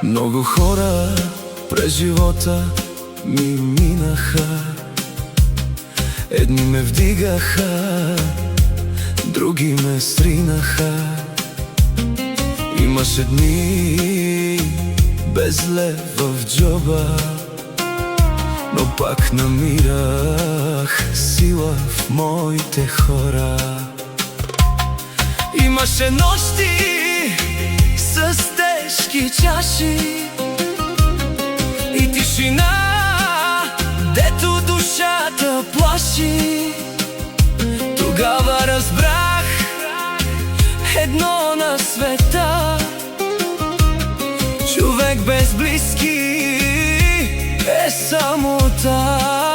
Много хора през живота ми минаха. Едни ме вдигаха, други ме сринаха. Имаше дни без лев в джоба, но пак намирах сила в моите хора. Имаше нощи с тежки чаши и тишина, дето душата плаши. Тогава разбрах едно на света: човек без близки е самота.